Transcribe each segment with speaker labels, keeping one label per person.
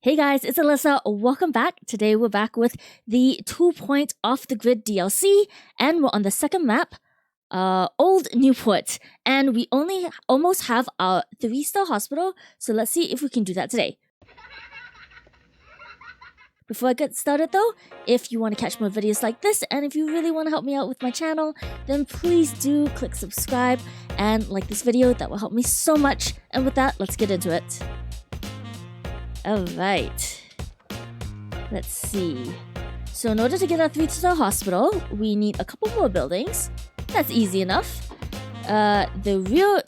Speaker 1: Hey guys, it's Alyssa. Welcome back. Today we're back with the 2-point off the grid DLC, and we're on the second map, Old Newport, and we only almost have our 3-star hospital. So let's see if we can do that today. Before I get started though, if you want to catch more videos like this, and if you really want to help me out with my channel, then please do click subscribe and like this video. That will help me so much. And with that, let's get into it. Alright, let's see. So in order to get our 3-star hospital, we need a couple more buildings. That's easy enough. The real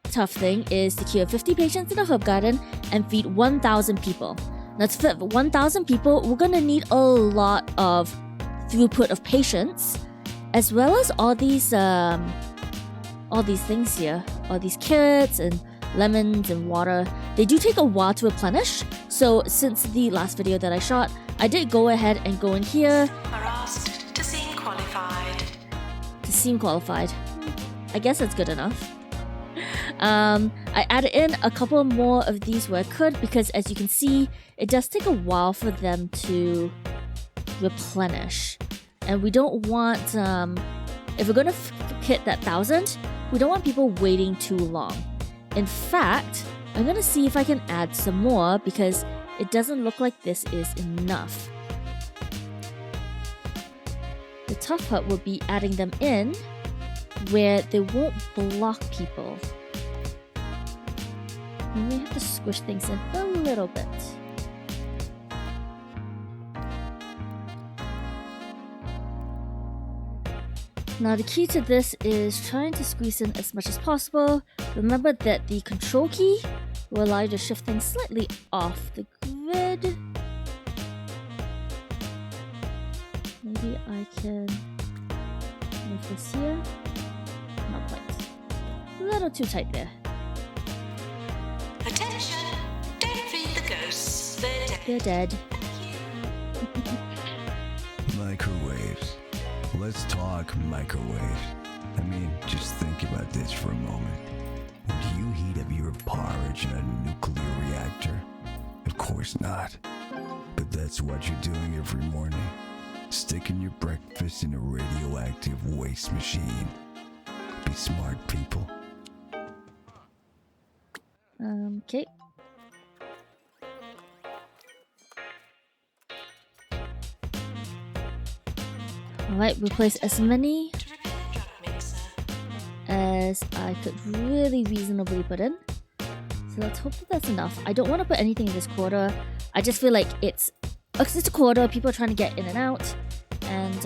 Speaker 1: tough thing is to cure 50 patients in a herb garden and feed 1,000 people. Now to feed 1,000 people, we're gonna need a lot of throughput of patients, as well as all these things here, all these carrots and lemons and water. They do take a while to replenish, so since the last video that I shot, I did go ahead and go in here.
Speaker 2: Are asked to seem qualified.
Speaker 1: To seem qualified. I guess that's good enough. I added in a couple more of these where I could, because as you can see, it does take a while for them to replenish. And we don't want, if we're gonna hit that 1,000, we don't want people waiting too long. In fact, I'm gonna see if I can add some more because it doesn't look like this is enough. The tough part will be adding them in where they won't block people. We may have to squish things in a little bit. Now the key to this is trying to squeeze in as much as possible. Remember that the control key will allow you to shift things slightly off the grid. Maybe I can move this here. Not quite. A little too tight there.
Speaker 2: Attention! Don't feed the ghosts. They're dead.
Speaker 1: They're dead.
Speaker 3: Microwaves. Let's talk microwaves. I mean, just think about this for a moment. Would you heat up your porridge in a nuclear reactor? Of course not. But that's what you're doing every morning. Sticking your breakfast in a radioactive waste machine. Be smart, people.
Speaker 1: Okay. Alright, replace as many as I could really reasonably put in. So let's hope that that's enough. I don't want to put anything in this quarter. I just feel like it's a quarter, people are trying to get in and out, and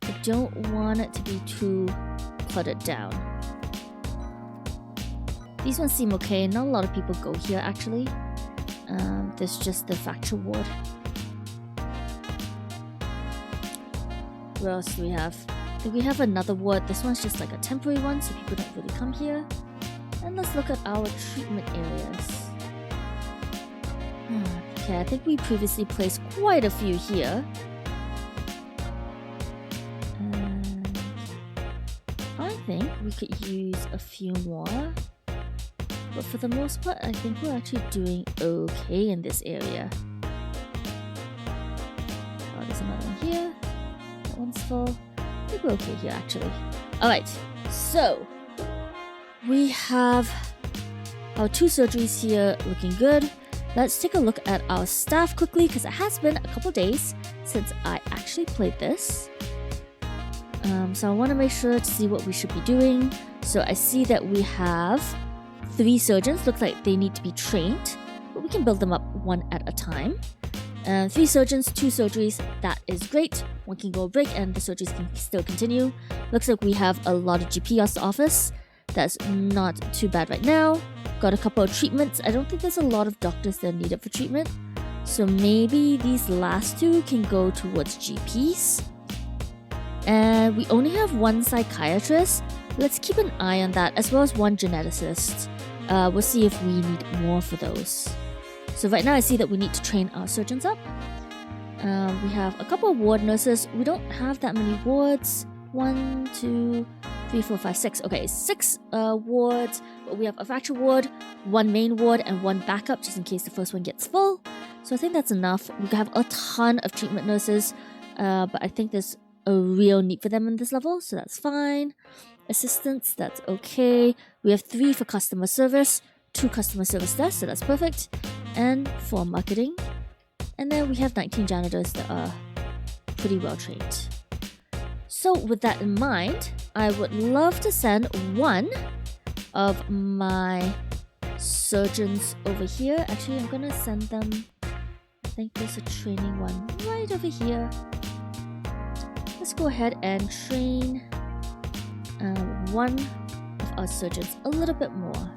Speaker 1: I don't want it to be too cluttered down. These ones seem okay. Not a lot of people go here actually. There's just the factory ward. What else do we have? I think we have another ward. This one's just like a temporary one, so people don't really come here. And let's look at our treatment areas. Okay, I think we previously placed quite a few here. And I think we could use a few more. But for the most part, I think we're actually doing okay in this area. Oh, there's another one here. That one's full. I think we're okay here, actually. Alright, so we have our 2 surgeries here looking good. Let's take a look at our staff quickly, because it has been a couple days since I actually played this. So I want to make sure to see what we should be doing. So I see that we have 3 surgeons. Looks like they need to be trained, but we can build them up one at a time. 3 surgeons, 2 surgeries, that is great. One can go break and the surgeries can still continue. Looks like we have a lot of GP office. That's not too bad right now. Got a couple of treatments. I don't think there's a lot of doctors that are needed for treatment. So maybe these last 2 can go towards GPs. And we only have 1 psychiatrist. Let's keep an eye on that, as well as 1 geneticist. We'll see if we need more for those. So right now I see that we need to train our surgeons up. We have a couple of ward nurses. We don't have that many wards. 1, 2, 3, 4, 5, 6. Okay, 6 wards. We have a fracture ward, 1 main ward, and 1 backup just in case the first one gets full. So I think that's enough. We have a ton of treatment nurses, but I think there's a real need for them in this level, so that's fine. Assistants, that's okay. We have 3 for customer service, 2 customer service desks, so that's perfect. And 4 marketing. And then we have 19 janitors that are pretty well trained. So with that in mind, I would love to send one of my surgeons over here. Actually, I'm gonna send them, I think there's a training one right over here. Let's go ahead and train one of our surgeons a little bit more.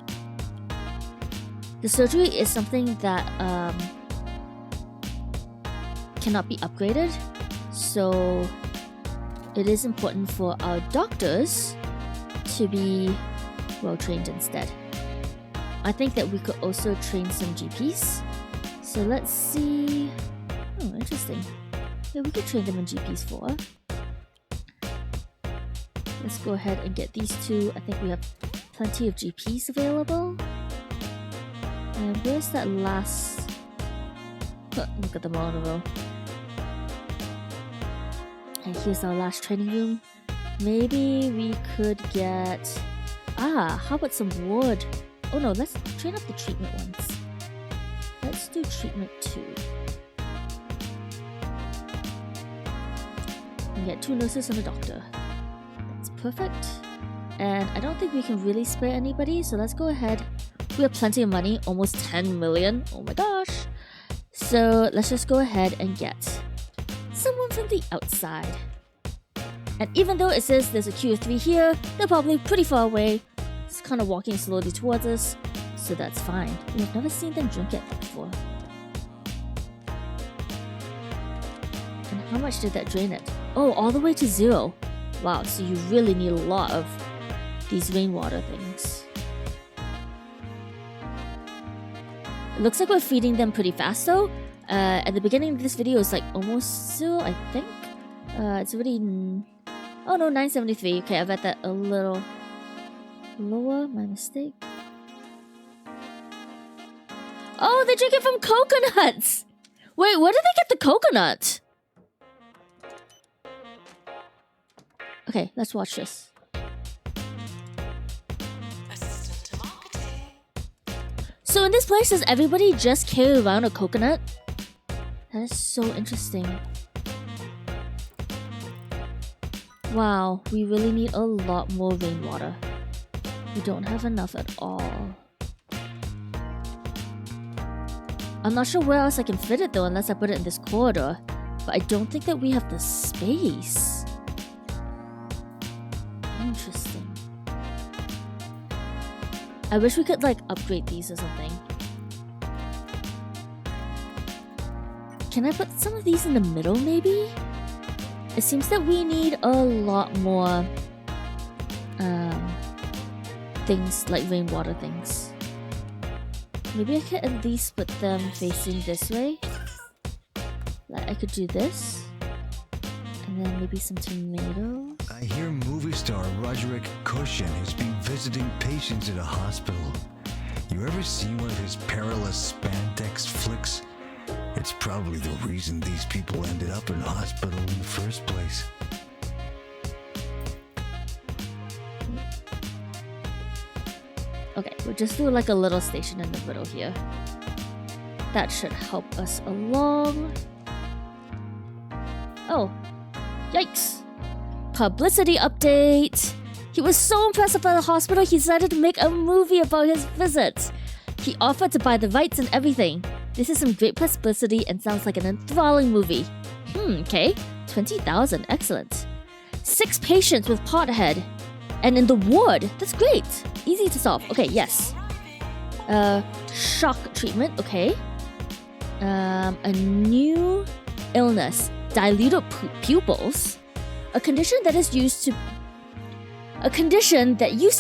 Speaker 1: The surgery is something that cannot be upgraded, so it is important for our doctors to be well trained instead. I think that we could also train some GPs. So let's see. Oh, interesting. Yeah, we could train them in GPs 4. Let's go ahead and get these 2. I think we have plenty of GPs available. And where's that last? Oh, look at them all in a row. And here's our last training room. Maybe we could get... how about some ward? Oh no, let's train up the treatment ones. Let's do treatment 2. And get 2 nurses and a doctor. That's perfect. And I don't think we can really spare anybody, so let's go ahead. We have plenty of money, almost 10 million. Oh my gosh. So let's just go ahead and get someone from the outside. And even though it says there's a queue of 3 here, they're probably pretty far away. It's kind of walking slowly towards us, so that's fine. We've never seen them drink it before. And how much did that drain it? Oh, all the way to 0. Wow, so you really need a lot of these rainwater things. It looks like we're feeding them pretty fast though. At the beginning of this video, it's like almost 0, I think. It's already... Oh no, 973. Okay, I've got that a little lower. My mistake. Oh, they drink it from coconuts! Wait, where did they get the coconut? Okay, let's watch this.
Speaker 2: Assistant to marketing.
Speaker 1: So in this place, does everybody just carry around a coconut? That is so interesting. Wow, we really need a lot more rainwater. We don't have enough at all. I'm not sure where else I can fit it though, unless I put it in this corridor. But I don't think that we have the space. Interesting. I wish we could like upgrade these or something. Can I put some of these in the middle maybe? It seems that we need a lot more things like rainwater things. Maybe I could at least put them facing this way. Like I could do this. And then maybe some tomatoes.
Speaker 3: I hear movie star Roderick Cushion has been visiting patients at a hospital. You ever seen one of his perilous spandex flicks? It's probably the reason these people ended up in hospital in the first place.
Speaker 1: Okay, we'll just do like a little station in the middle here. That should help us along. Oh, yikes. Publicity update. He was so impressed by the hospital, he decided to make a movie about his visit. He offered to buy the rights and everything. This is some great publicity and sounds like an enthralling movie. Okay. 20,000, excellent. 6 patients with pothead. And in the ward, that's great. Easy to solve. Okay, yes. Shock treatment, okay. A new illness, dilated pupils. A condition that used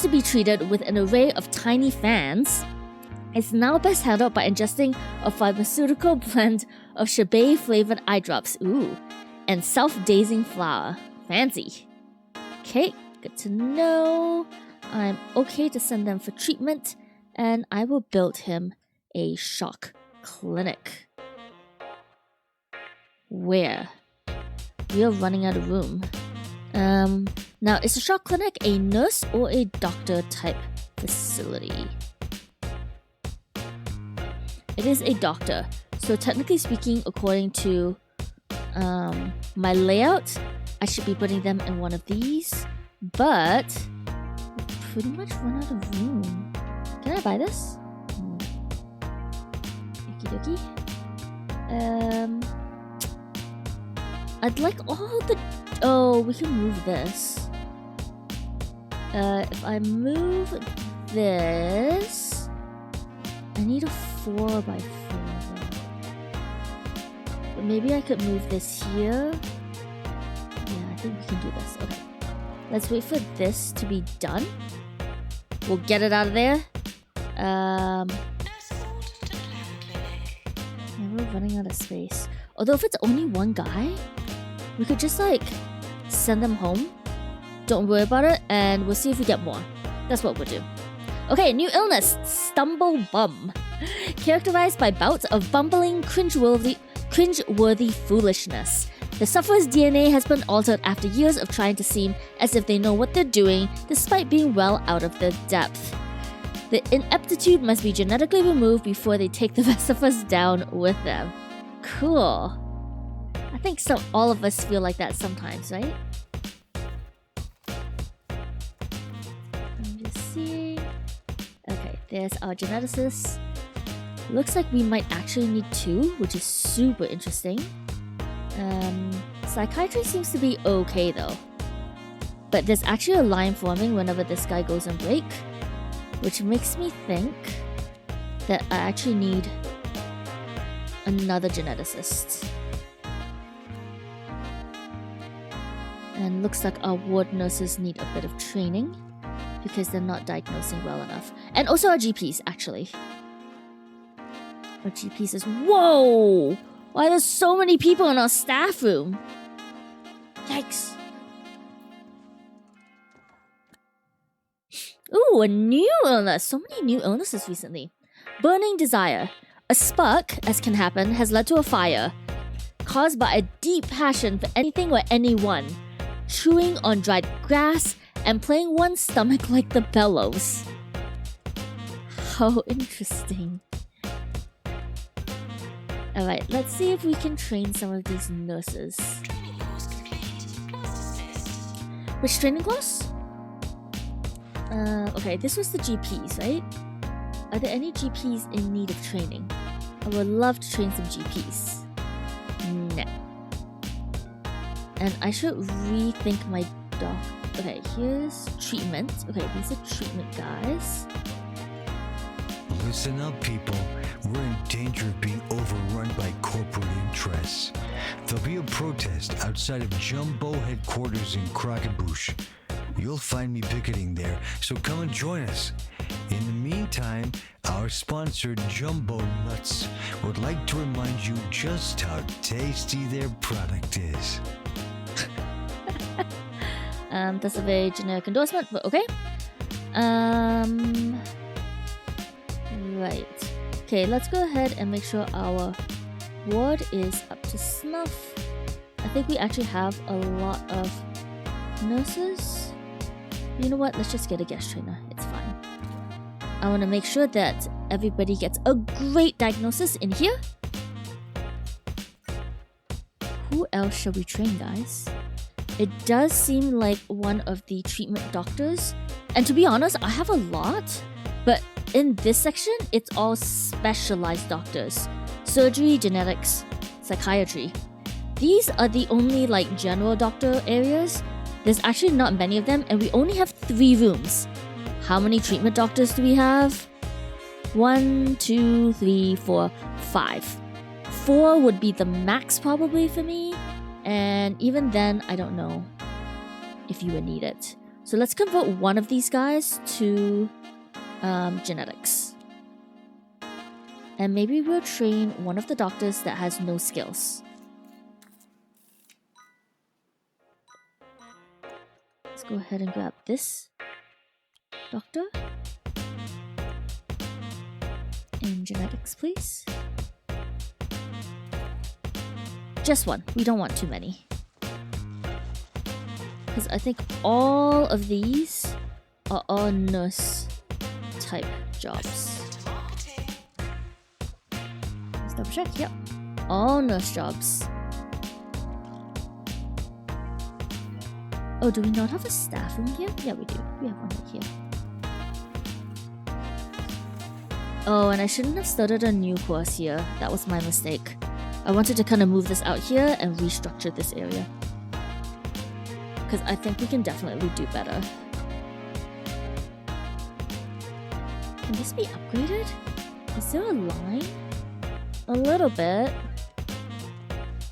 Speaker 1: to be treated with an array of tiny fans is now best handled by ingesting a pharmaceutical blend of Shebay-flavored eye drops, and self-dazing flour. Fancy. Okay, Good to know. I'm okay to send them for treatment, and I will build him a shock clinic. Where? We are running out of room. Now, is a shock clinic a nurse or a doctor type facility? It is a doctor. So technically speaking, according to my layout, I should be putting them in one of these. But we pretty much run out of room. Can I buy this? Okie dokie. I'd like all the... Oh, we can move this. If I move this... I need a 4x4 though. But maybe I could move this here. Yeah, I think we can do this. Okay. Let's wait for this to be done. We'll get it out of there. Yeah, we're running out of space. Although if it's only one guy, we could just like send them home. Don't worry about it, and we'll see if we get more. That's what we'll do. Okay, new illness, Stumble Bum. Characterized by bouts of bumbling, cringeworthy foolishness. The sufferer's DNA has been altered after years of trying to seem as if they know what they're doing, despite being well out of their depth. The ineptitude must be genetically removed before they take the rest of us down with them. Cool. I think all of us feel like that sometimes, right? I'm just seeing. Okay, there's our geneticist. Looks like we might actually need 2, which is super interesting. Psychiatry seems to be okay though. But there's actually a line forming whenever this guy goes on break, which makes me think that I actually need another geneticist. And looks like our ward nurses need a bit of training because they're not diagnosing well enough. And also our GPs, actually. Our GPs is... Whoa! Why there's so many people in our staff room? Yikes. Ooh, a new illness. So many new illnesses recently. Burning desire. A spark, as can happen, has led to a fire, caused by a deep passion for anything or anyone. Chewing on dried grass and playing one's stomach like the bellows. How interesting. Alright, let's see if we can train some of these nurses. Which training course? Okay, this was the GPs, right? Are there any GPs in need of training? I would love to train some GPs. No. And I should rethink my doc. Okay, here's treatment. Okay, these are treatment guys.
Speaker 3: Listen up, people. We're in danger of being overrun by corporate interests. There'll be a protest outside of Jumbo headquarters in Crocketbush. You'll find me picketing there, so come and join us. In the meantime, our sponsor, Jumbo Nuts, would like to remind you just how tasty their product is.
Speaker 1: That's a very generic endorsement, but okay. Right. Okay, let's go ahead and make sure our ward is up to snuff. I think we actually have a lot of nurses. You know what? Let's just get a guest trainer. It's fine. I want to make sure that everybody gets a great diagnosis in here. Who else shall we train, guys? It does seem like one of the treatment doctors. And to be honest, I have a lot. But in this section, it's all specialized doctors. Surgery, genetics, psychiatry. These are the only like general doctor areas. There's actually not many of them, and we only have 3 rooms. How many treatment doctors do we have? 1, 2, 3, 4, 5. 4 would be the max probably for me. And even then, I don't know if you would need it. So let's convert one of these guys to genetics. And maybe we'll train one of the doctors that has no skills. Let's go ahead and grab this doctor. In genetics, please. Just one. We don't want too many. Because I think all of these are all nurse type jobs. Let's double check. Yep. All nurse jobs. Oh, do we not have a staff room here? Yeah, we do. We have one right here. Oh, and I shouldn't have started a new course here. That was my mistake. I wanted to kind of move this out here and restructure this area. Because I think we can definitely do better. Can this be upgraded? Is there a line? A little bit.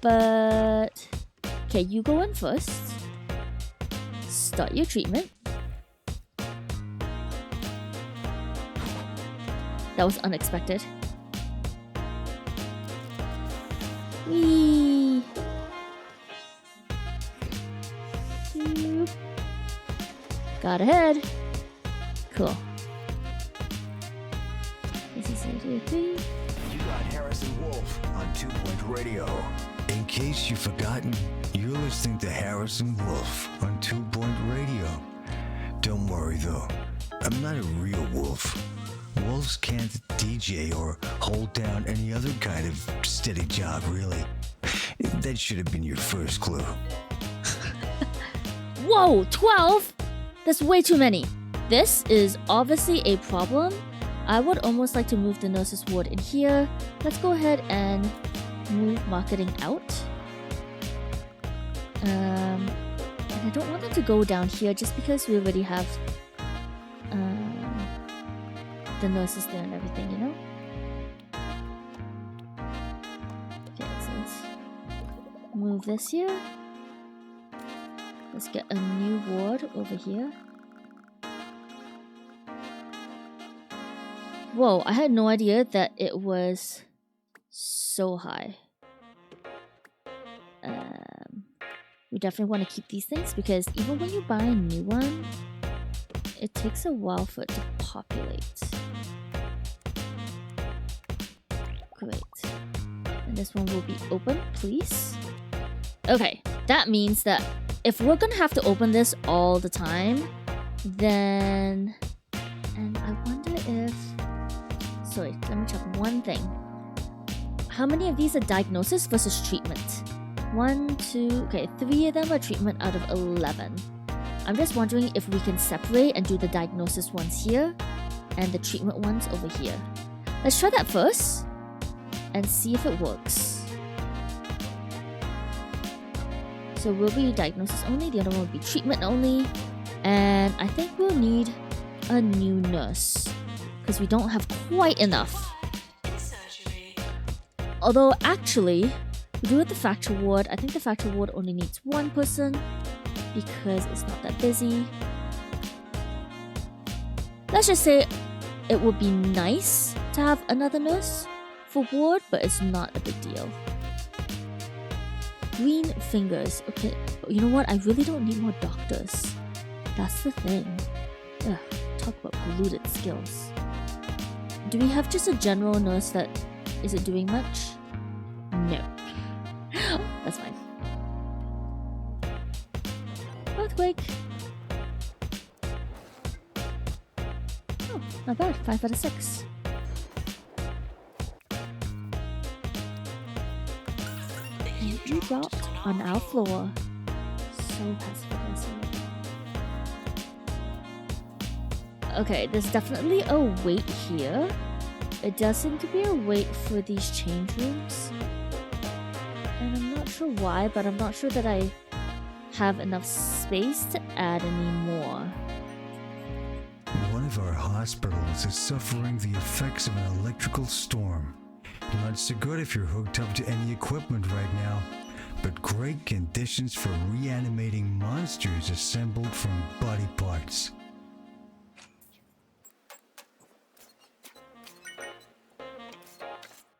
Speaker 1: But... okay, you go in first. Start your treatment. That was unexpected. Whee! Got ahead. Cool. This is it.
Speaker 3: You got Harrison Wolf on 2-Point Radio. In case you've forgotten, you're listening to Harrison Wolf on 2-Point Radio. Don't worry though, I'm not a real wolf. Wolves can't DJ or hold down any other kind of steady job, really. That should have been your first clue.
Speaker 1: Whoa, 12? That's way too many. This is obviously a problem. I would almost like to move the nurses ward in here. Let's go ahead and move marketing out. And I don't want them to go down here just because we already have the nurses there and everything, you know? Okay, so let's move this here. Let's get a new ward over here. Whoa, I had no idea that it was so high. We definitely want to keep these things because even when you buy a new one, it takes a while for it to populate. Great. And this one will be open, please. Okay, that means that if we're gonna have to open this all the time, then... and I wonder if... sorry, let me check one thing. How many of these are diagnosis versus treatment? 1, 2... okay, 3 of them are treatment out of 11. I'm just wondering if we can separate and do the diagnosis ones here and the treatment ones over here. Let's try that first and see if it works. So we'll be diagnosis only, the other one will be treatment only, and I think we'll need a new nurse because we don't have quite enough. Although actually, we do it the factory ward. I think the factory ward only needs one person because it's not that busy. Let's just say it would be nice to have another nurse for ward, but it's not a big deal. Green fingers. Okay, you know what? I really don't need more doctors. That's the thing. Ugh, talk about polluted skills. Do we have just a general nurse that isn't doing much? No. That's fine. Earthquake. Oh, not bad. 5 out of 6. And you dropped on our floor. So passive aggressive. Okay, there's definitely a wait here. It does seem to be a wait for these change rooms. And I'm not sure why, but I'm not sure that I have enough space to add any more.
Speaker 3: One of our hospitals is suffering the effects of an electrical storm. Not so good if you're hooked up to any equipment right now, but great conditions for reanimating monsters assembled from body parts.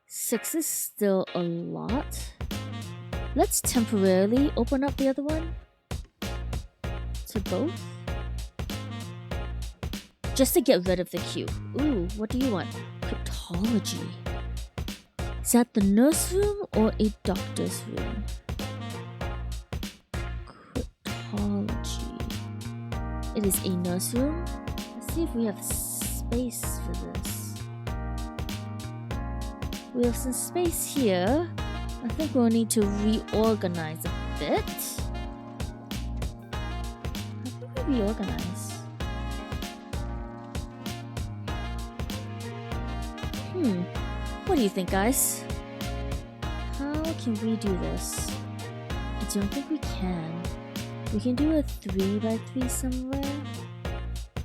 Speaker 1: Six is still a lot. Let's temporarily open up the other one to both. Just to get rid of the queue. Ooh, what do you want? Cryptology. Is that the nurse room or a doctor's room? Cryptology. It is a nurse room. Let's see if we have space for this. We have some space here. I think we'll need to reorganize a bit. How can we reorganize? What do you think, guys? How can we do this? I don't think we can. We can do a 3x3 somewhere.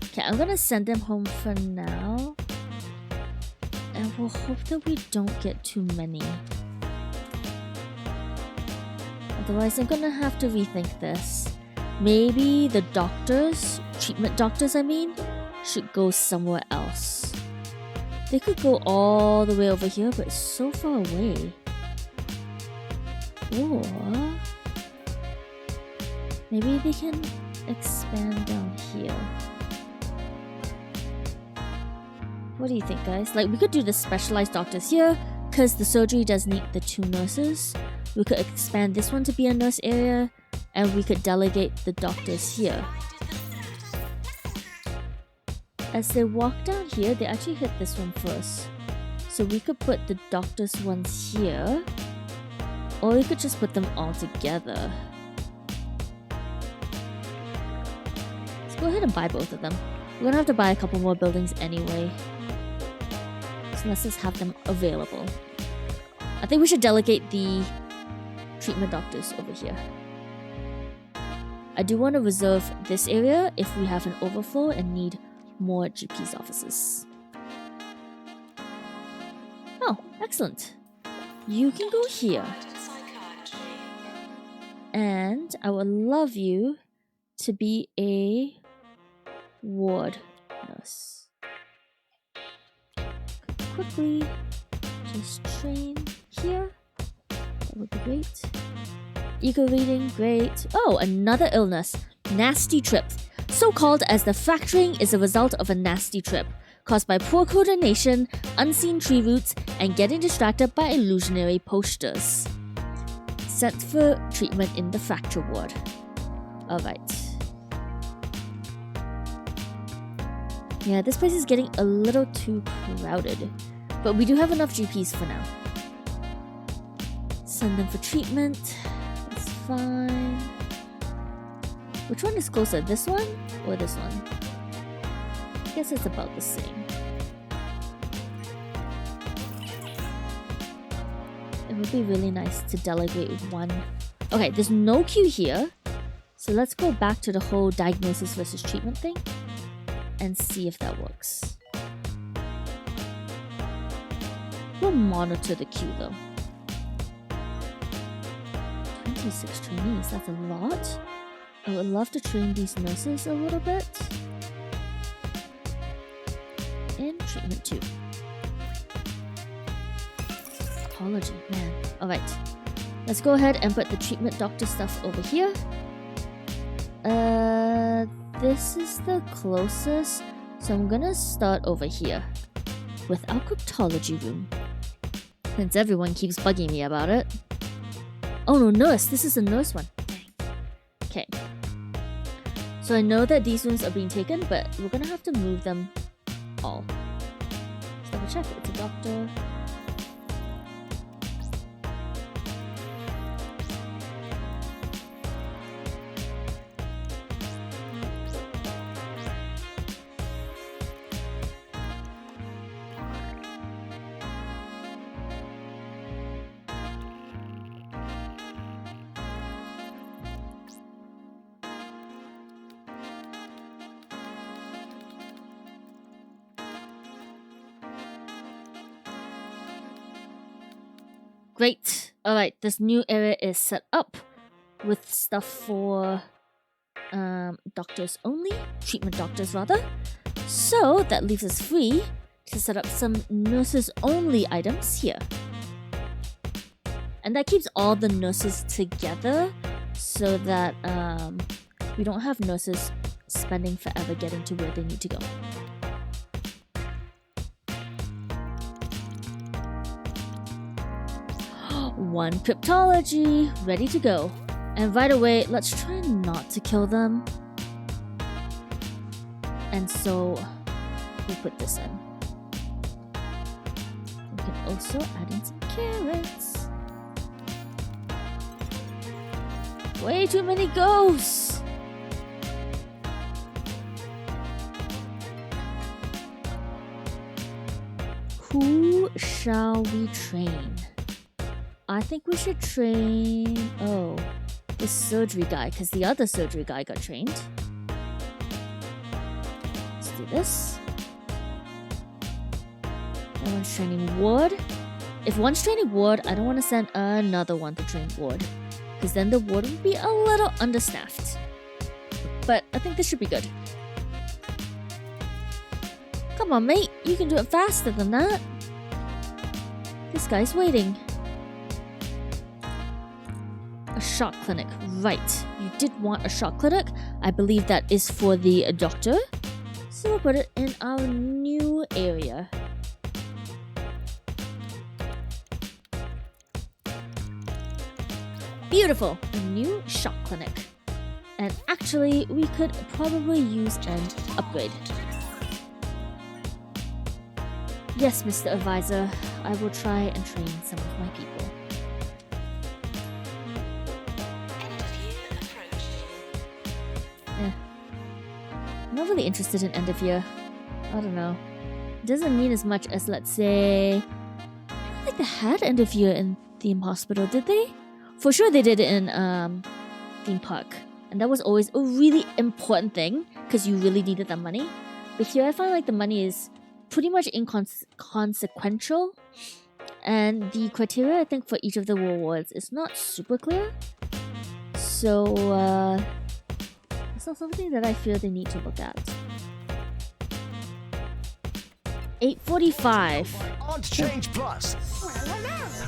Speaker 1: Okay, I'm gonna send them home for now. And we'll hope that we don't get too many. Otherwise, I'm gonna have to rethink this. Maybe the doctors, treatment doctors I mean, should go somewhere else. They could go all the way over here, but it's so far away. Or maybe they can expand down here. What do you think, guys? Like, we could do the specialized doctors here, because the surgery does need the 2 nurses. We could expand this one to be a nurse area, and we could delegate the doctors here. As they walk down here, they actually hit this one first. So we could put the doctors ones here, or we could just put them all together. Let's go ahead and buy both of them. We're gonna have to buy a couple more buildings anyway. So let's just have them available. I think we should delegate the treatment doctors over here. I do want to reserve this area if we have an overflow and need more GP's offices. Oh, excellent. You can go here. And I would love you to be a ward nurse. Quickly, just train here. That would be great. Eco reading, great. Oh, another illness. Nasty trip. So called as the fracturing is a result of a nasty trip, caused by poor coordination, unseen tree roots, and getting distracted by illusionary posters. Sent for treatment in the fracture ward. Alright. Yeah, this place is getting a little too crowded, but we do have enough GPs for now. Send them for treatment. That's fine. Which one is closer, this one or this one? I guess it's about the same. It would be really nice to delegate one. Okay, there's no queue here. So let's go back to the whole diagnosis versus treatment thing and see if that works. We'll monitor the queue though. 26 trainees, that's a lot. I would love to train these nurses a little bit. In treatment 2. Apology, man. Alright. Let's go ahead and put the treatment doctor stuff over here. This is the closest. So I'm gonna start over here. With our cryptology room. Since everyone keeps bugging me about it. Oh no, nurse! This is a nurse one. Okay. So I know that these ones are being taken, but we're gonna have to move them all. Let's double check. It's a doctor. Great. Alright, this new area is set up with stuff for doctors only, treatment doctors rather. So that leaves us free to set up some nurses only items here. And that keeps all the nurses together so that We don't have nurses spending forever getting to where they need to go. One cryptology, ready to go. And right away, let's try not to kill them. And so, we put this in. We can also add in some carrots. Way too many ghosts! Who shall we train? I think we should train... Oh, the surgery guy, because the other surgery guy got trained. Let's do this. That one's training Ward. If one's training Ward, I don't want to send another one to train Ward, because then the Ward would be a little understaffed. But I think this should be good. Come on, mate. You can do it faster than that. This guy's waiting. A shock clinic. Right. You did want a shock clinic. I believe that is for the doctor. So we'll put it in our new area. Beautiful. A new shock clinic. And actually, we could probably use an upgrade. Yes, Mr. Advisor. I will try and train some of my people. I'm not really interested in end of year. I don't know. It doesn't mean as much as, let's say... I don't think they had end of year in Theme Hospital, did they? For sure they did it in Theme Park. And that was always a really important thing, because you really needed that money. But here I find like the money is pretty much inconsequential. And the criteria, I think, for each of the rewards is not super clear. So, it's not something that I feel they need to look at. 8:45.
Speaker 4: Aunt Change Plus.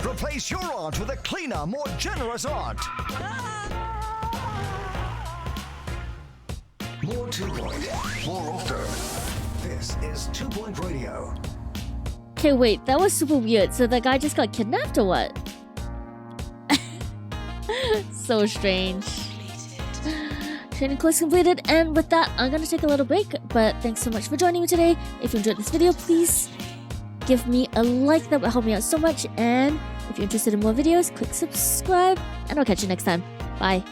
Speaker 4: Replace your aunt with a cleaner, more generous aunt. More 2 Point, more often. This is 2 Point Radio.
Speaker 1: Okay, wait, that was super weird. So the guy just got kidnapped or what? So strange. Training course completed, and with that, I'm gonna take a little break. But thanks so much for joining me today. If you enjoyed this video, please give me a like. That would help me out so much. And if you're interested in more videos, click subscribe, and I'll catch you next time. Bye.